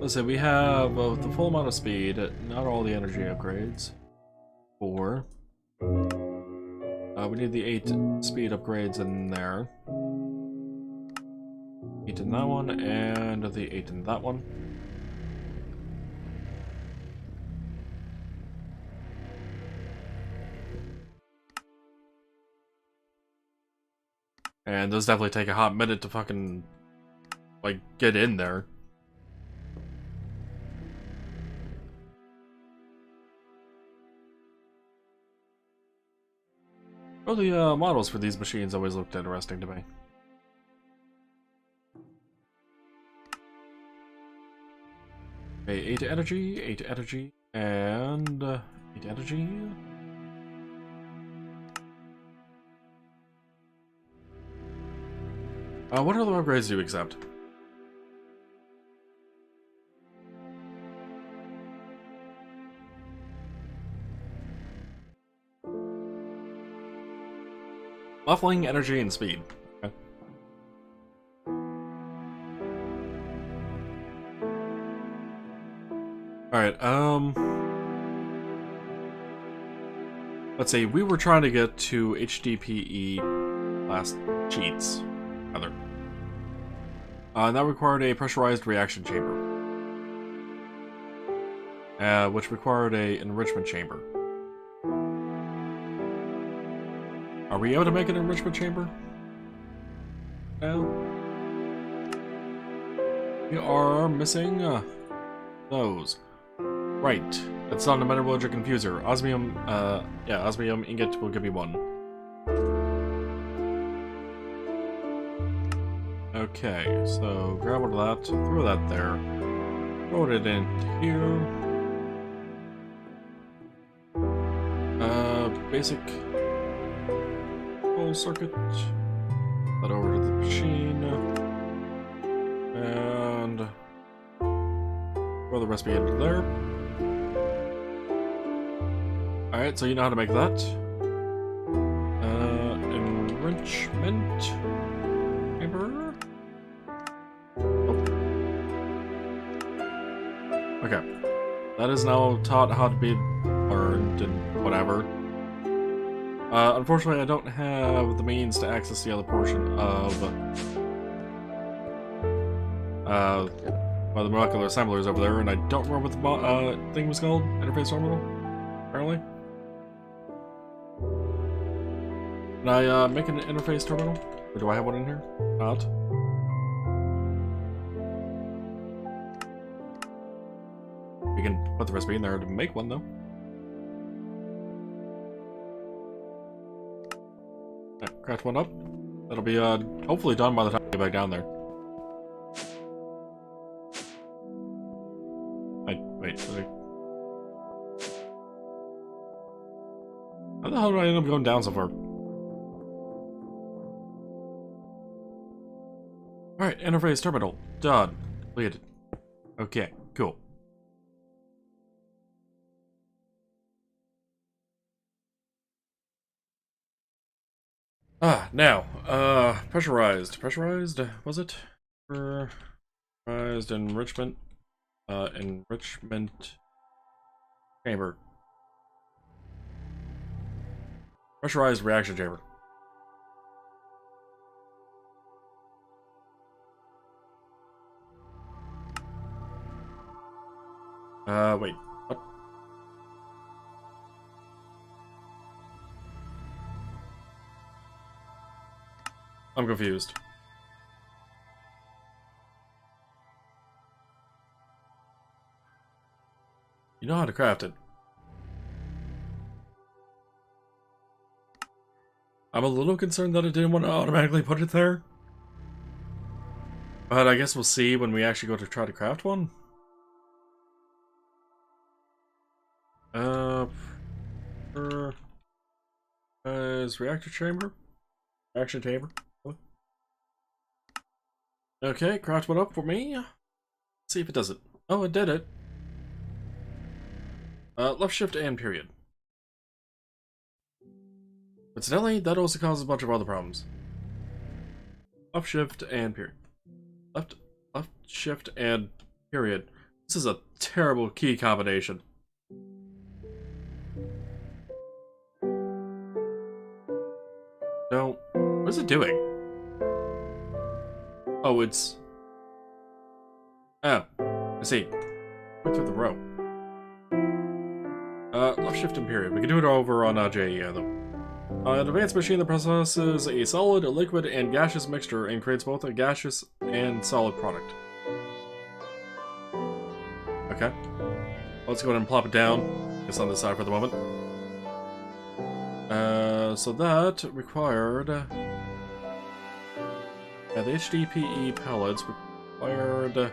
let's say we have the full amount of speed, not all the energy upgrades. 4. We need the 8 speed upgrades in there. 8 in that one, and the 8 in that one. And those definitely take a hot minute to fucking, like, get in there. Well, the models for these machines always looked interesting to me. Okay, 8 energy, 8 energy, and 8 energy. What other upgrades do you accept? Muffling, energy, and speed. Okay. Alright, let's see, we were trying to get to HDPE class cheats, rather. And that required a pressurized reaction chamber. Which required a enrichment chamber. Are we able to make an enrichment chamber? No. We are missing those. Right. That's not a metallurgic infuser. Osmium, yeah, osmium ingot will give me 1. Okay, so grab one of that, throw that there, throw it in here. Basic control circuit. That over to the machine. And throw the recipe into there. Alright, so you know how to make that. Enrichment chamber. Oh. Okay. That is now taught how to be learned and whatever. Unfortunately, I don't have the means to access the other portion of the molecular assemblers over there, and I don't remember what the thing was called. Interface terminal, apparently. Can I make an interface terminal? Or do I have one in here? Not. We can put the recipe in there to make one, though. Right, craft one up. That'll be hopefully done by the time I get back down there. Wait. How the hell did I end up going down so far? Alright, interface terminal. Done. Completed. Okay, cool. Now, pressurized, was it? Pressurized enrichment, enrichment chamber. Pressurized reaction chamber. Wait, what? I'm confused. You know how to craft it. I'm a little concerned that it didn't want to automatically put it there. But I guess we'll see when we actually go to try to craft one. Is reactor chamber? Reaction chamber. Okay, craft one up for me. Let's see if it does it. Oh, it did it. Left shift and period. Incidentally, that also causes a bunch of other problems. Left shift and period. Left shift and period. This is a terrible key combination. No. What is it doing? Oh, it's... Oh. I see. Went through the row. Left shift and period. We can do it over on JE, though. An advanced machine that processes a solid, a liquid, and gaseous mixture and creates both a gaseous and solid product. Okay. Let's go ahead and plop it down. It's on this side for the moment. So that required... the HDPE pellets required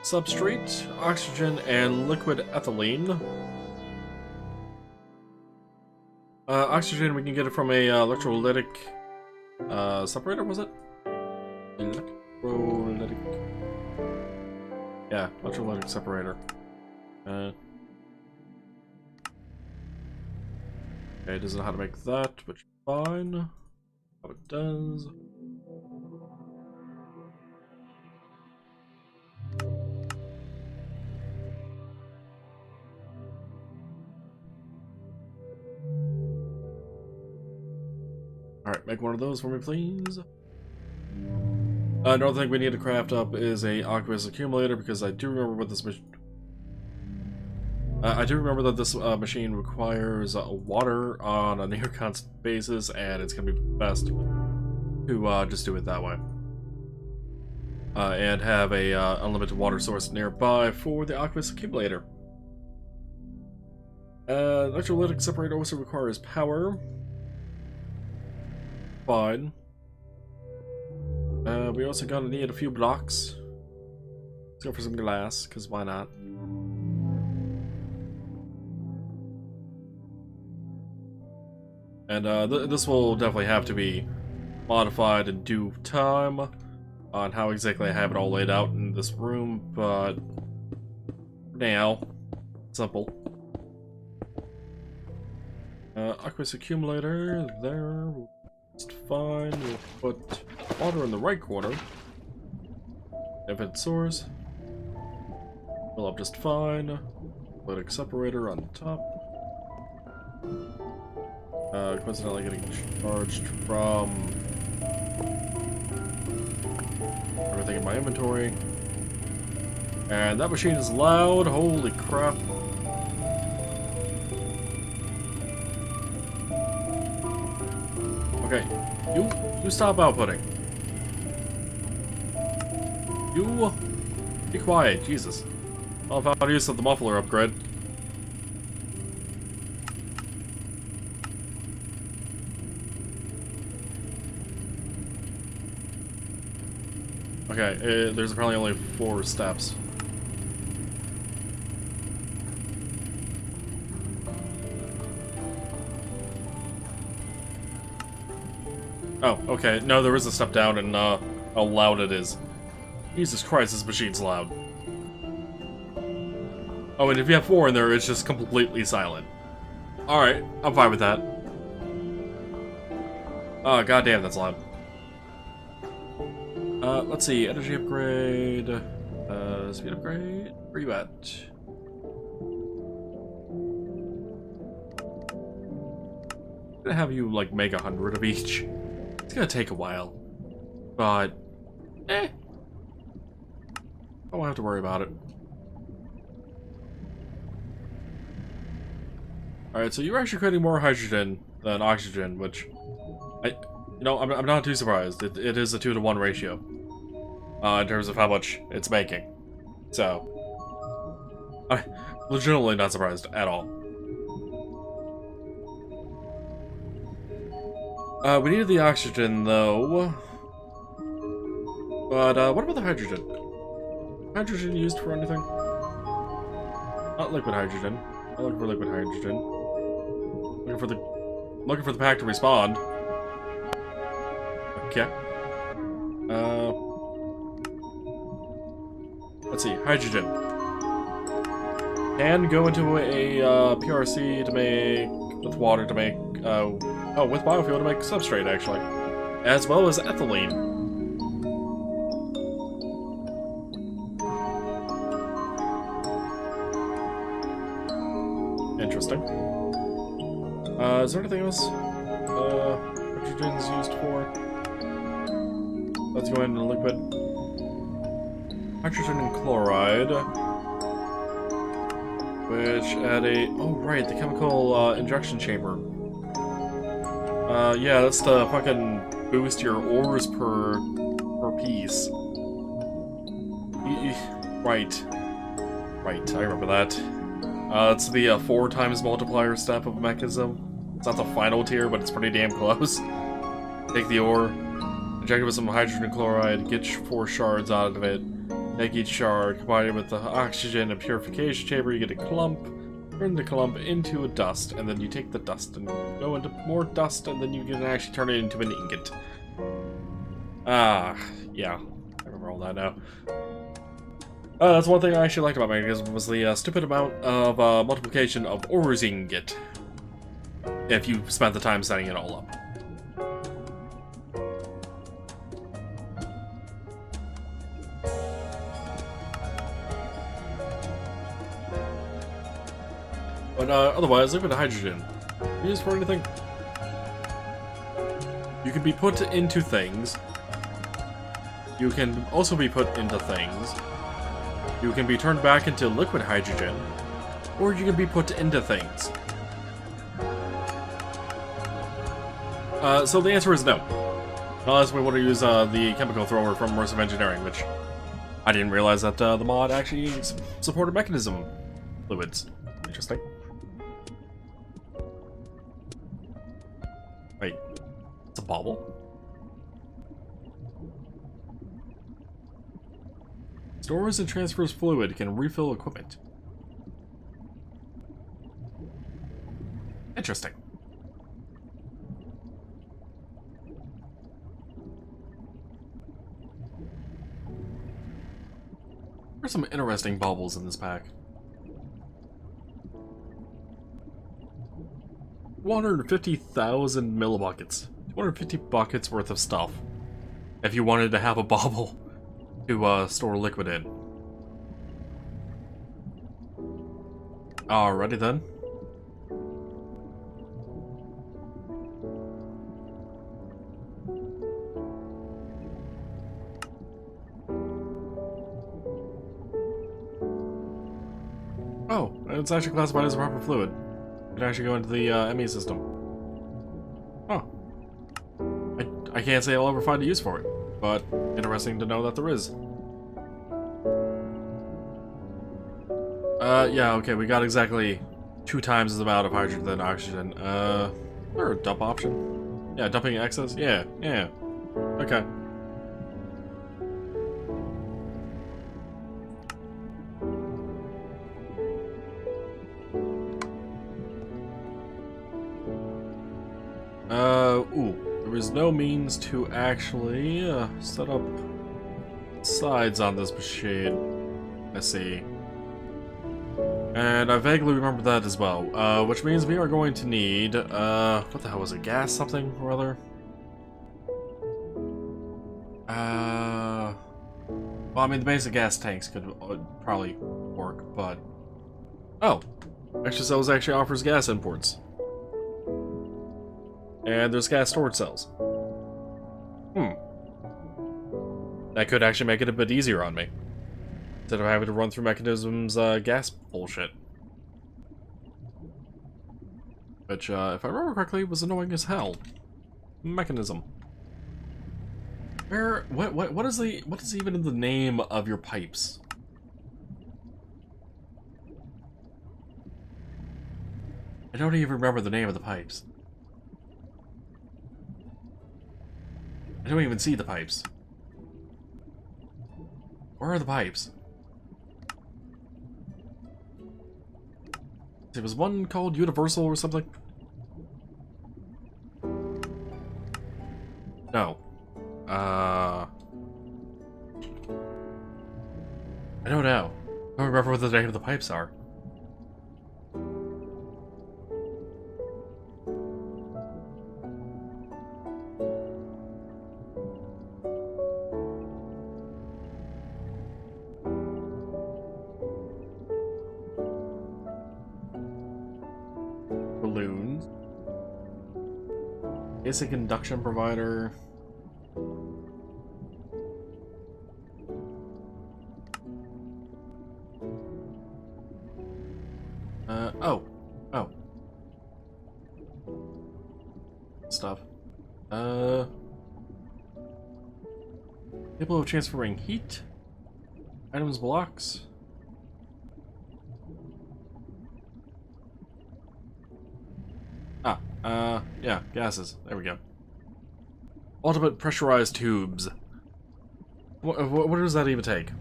substrate, oxygen, and liquid ethylene. Oxygen, we can get it from a electrolytic separator, was it? Electrolytic. Yeah, electrolytic separator. Okay, it doesn't know how to make that, but fine. How it does. Alright, make one of those for me, please. Another thing we need to craft up is a aqueous accumulator, because I do remember what this machine... I do remember that this machine requires water on a near constant basis, and it's going to be best to just do it that way. And have a unlimited water source nearby for the aqueous accumulator. Electrolytic separator also requires power. Fine. We also gonna need a few blocks. Let's go for some glass, because why not? And this will definitely have to be modified in due time on how exactly I have it all laid out in this room, but for now, simple. Aqueous accumulator, there, just fine. We'll put water in the right corner. Infinite source. Fill up just fine. Lytic separator on top. Coincidentally getting charged from everything in my inventory. And that machine is loud, holy crap. Okay, you stop outputting. You be quiet, Jesus. I'll have use of the muffler upgrade. Okay, there's apparently only 4 steps. Oh, okay. No, there is a step down, and how loud it is. Jesus Christ, this machine's loud. Oh, and if you have 4 in there, it's just completely silent. Alright, I'm fine with that. Oh, goddamn, that's loud. Let's see, energy upgrade, speed upgrade, where you at? I'm gonna have you, like, make 100 of each. It's gonna take a while, but, I won't have to worry about it. Alright, so you're actually creating more hydrogen than oxygen, which, I'm not too surprised. It is a 2-to-1 ratio, in terms of how much it's making. So, I'm legitimately not surprised at all. We needed the oxygen, though. But, what about the hydrogen? Hydrogen used for anything? Not liquid hydrogen. I'm looking for liquid hydrogen. Looking for the pack to respond. Okay. Let's see, hydrogen. And go into a PRC to make, with water to make, with biofuel to make substrate, actually. As well as ethylene. Interesting. Is there anything else? Hydrogen's used for? Let's go into liquid. Hydrogen and chloride. Which add a... Oh, right, the chemical injection chamber. Yeah, that's to fucking boost your ores per piece. Right. Right, I remember that. It's the 4 times multiplier step of Mekanism. It's not the final tier, but it's pretty damn close. Take the ore, inject it with some hydrogen chloride, get 4 shards out of it. Take each shard, combine it with the oxygen and purification chamber, you get a clump. Turn the clump into a dust, and then you take the dust and go into more dust, and then you can actually turn it into an ingot. Yeah. I remember all that now. That's one thing I actually liked about Mekanism was the stupid amount of multiplication of ores you can get. If you spent the time setting it all up. But otherwise, liquid hydrogen. Used for anything. You can be put into things. You can also be put into things. You can be turned back into liquid hydrogen. Or you can be put into things. So the answer is no. Unless we want to use the chemical thrower from Immersive Engineering, which I didn't realize that the mod actually supported Mekanism fluids. Interesting. Wait, it's a bauble? Stores and transfers fluid, can refill equipment. Interesting. There's some interesting baubles in this pack. 150,000 millibuckets. 250 buckets worth of stuff. If you wanted to have a bauble to store liquid in. Alrighty then. Oh, it's actually classified as a proper fluid. It can actually go into the ME system. Oh. I can't say I'll ever find a use for it, but interesting to know that there is. Yeah, okay, we got exactly 2 times the amount of hydrogen than oxygen. Is there a dump option? Yeah, dumping excess? Yeah. Okay. There is no means to actually set up sides on this machine. I see. And I vaguely remember that as well, which means we are going to need, what the hell was it, gas something or other? Well, I mean, the basic gas tanks could probably work, but... Oh! Actually, Cells actually offers gas imports. And there's gas storage cells. That could actually make it a bit easier on me. Instead of having to run through Mekanism's gas bullshit. Which, if I remember correctly, was annoying as hell. Mekanism. What is even in the name of your pipes? I don't even remember the name of the pipes. I don't even see the pipes. Where are the pipes? There was one called Universal or something? No. I don't know. I don't remember what the name of the pipes are. Basic induction provider. Oh. Stuff. Capable of transferring heat. Items blocks. Yeah, gases. There we go. Ultimate pressurized tubes. What does that even take?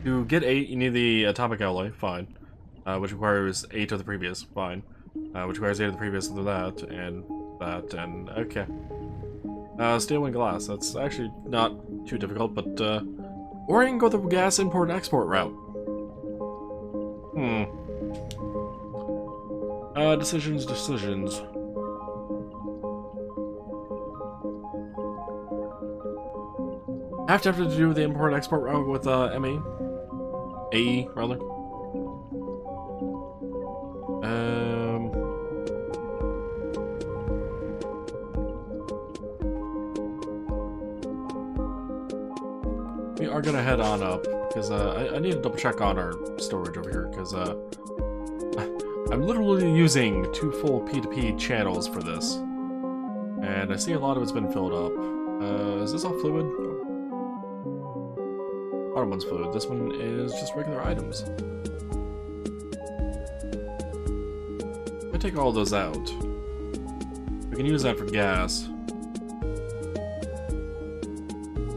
To get 8, you need the atomic alloy, fine. Which requires 8 of the previous, fine. Which requires 8 of the previous of that, and okay. Steel and glass, that's actually not too difficult, but, or I can go the gas import and export route. Decisions. Have to do the import and export route with, ME? AE, rather. We are gonna head on up, because, I need to double check on our storage over here, because, I'm literally using 2 full P2P channels for this. And I see a lot of it's been filled up. Is this all fluid? Bottom one's fluid. This one is just regular items. If I take all those out, we can use that for gas.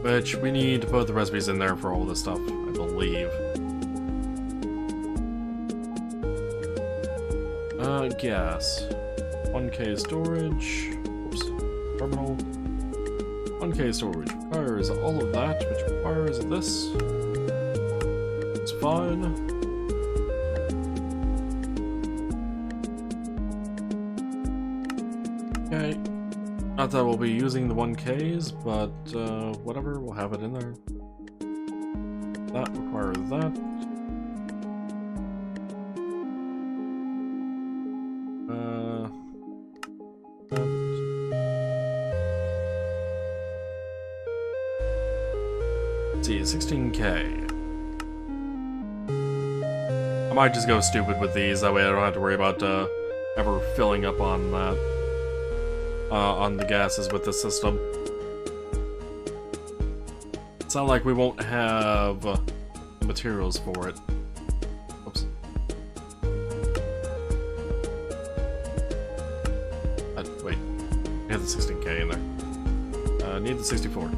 Which we need to put the recipes in there for all this stuff, I believe. Gas. 1K storage. Oops. Terminal. 1K storage requires all of that, which requires this. It's fine. Okay. Not that we'll be using the 1Ks, but whatever, we'll have it in there. That requires that. Let's see, 16K. I might just go stupid with these, that way I don't have to worry about ever filling up on that. On the gases with the system. It's not like we won't have the materials for it. Oops. Wait. We have the 16K in there. Need the 64.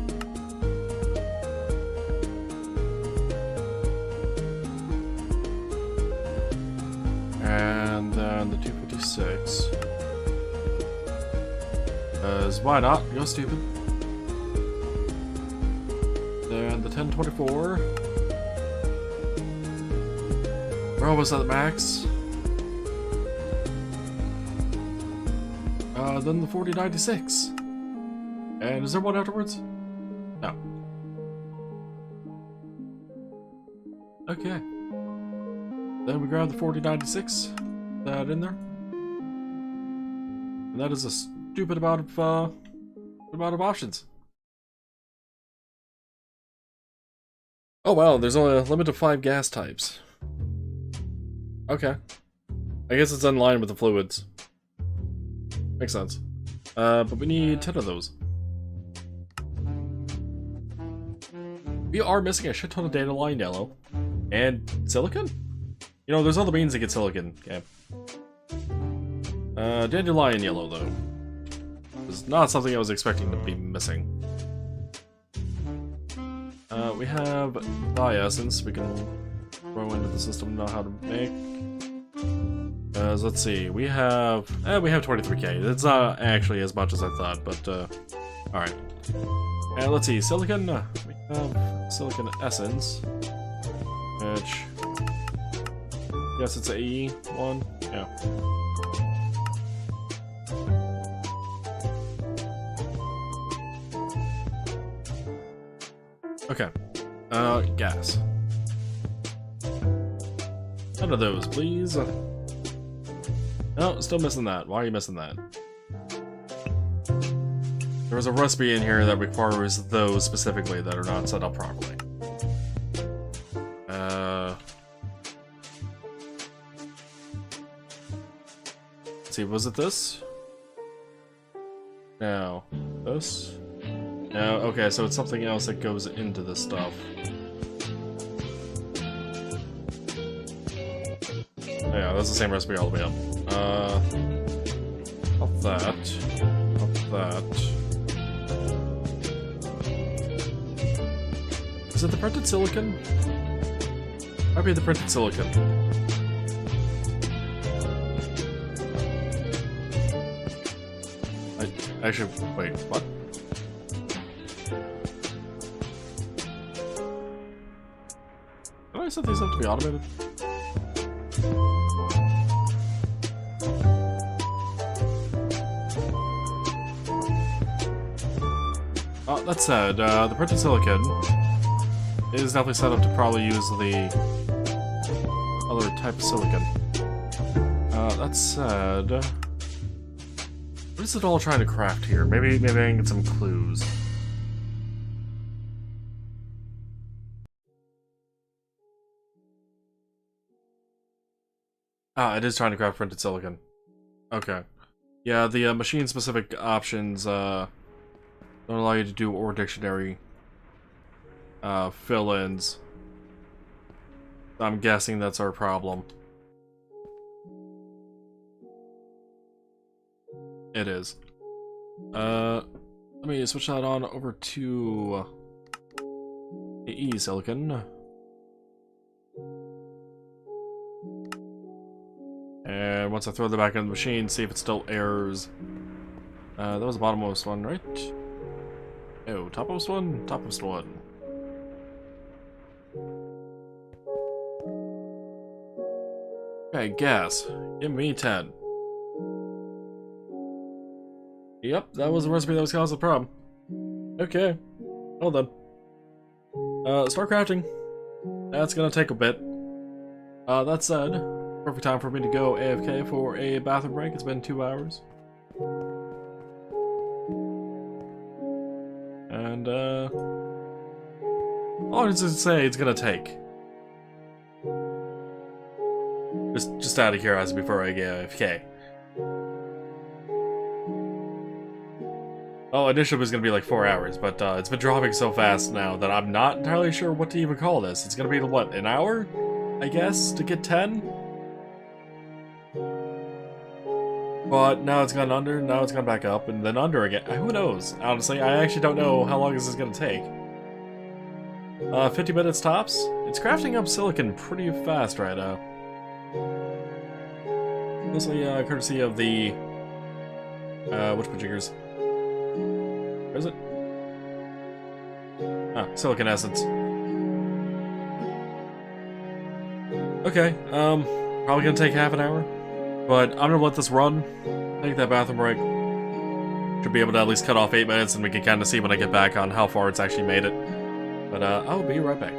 And then the 256. Because why not? Go stupid. Then the 1024. We're almost at the max. Then the 4096. And is there one afterwards? No. Okay. Then we grab the 4096. That in there. And that is a stupid amount of options. Oh wow, there's only a limit of 5 gas types. Okay. I guess it's in line with the fluids. Makes sense. But we need 10 of those. We are missing a shit ton of dandelion yellow. And silicon? You know, there's other means to get silicon. Okay. Dandelion yellow, though. It's not something I was expecting to be missing. We have dye essence we can throw into the system, know how to make. Let's see, we have 23K. It's not actually as much as I thought, but alright. And let's see, silicon. We have silicon essence, which yes, it's AE one. Yeah. Okay. Gas. 10 of those, please. No, still missing that. Why are you missing that? There's a recipe in here that requires those specifically that are not set up properly. Let's see, was it this? No. This? No, okay, so it's something else that goes into this stuff. Yeah, that's the same recipe all the way up. Up that. Up that. Is it the printed silicon? Might be the printed silicon. Actually, wait, what? Did I set these up to be automated? That said, the printed silicon is definitely set up to probably use the other type of silicon. That said, what is it all trying to craft here? Maybe I can get some clues. It is trying to craft printed silicon. Okay. Yeah, the machine-specific options don't allow you to do or dictionary fill-ins. I'm guessing that's our problem. It is. Let me switch that on over to AE silicon. And once I throw that back in the machine, see if it still errors. That was the bottommost one, right? Oh, topmost one? Topmost one. Okay, gas. Give me 10. Yep, that was the recipe that was causing the problem. Okay. Well done. Start crafting. That's gonna take a bit. That said, perfect time for me to go AFK for a bathroom break. It's been 2 hours. And, how long does it say it's gonna take? Just out of curiosity before I get AFK. Oh, initially it was gonna be like 4 hours, but it's been dropping so fast now that I'm not entirely sure what to even call this. It's gonna be, what, an hour? I guess, to get 10? But now it's gone under, now it's gone back up, and then under again. Who knows? Honestly, I actually don't know how long this is gonna take. 50 minutes tops? It's crafting up silicon pretty fast right now. Mostly courtesy of the whatchamajiggers. Where is it? Ah, silicon essence. Okay, probably gonna take half an hour, but I'm gonna let this run. Take that bathroom break. Should be able to at least cut off 8 minutes, and we can kind of see when I get back on how far it's actually made it. But I'll be right back.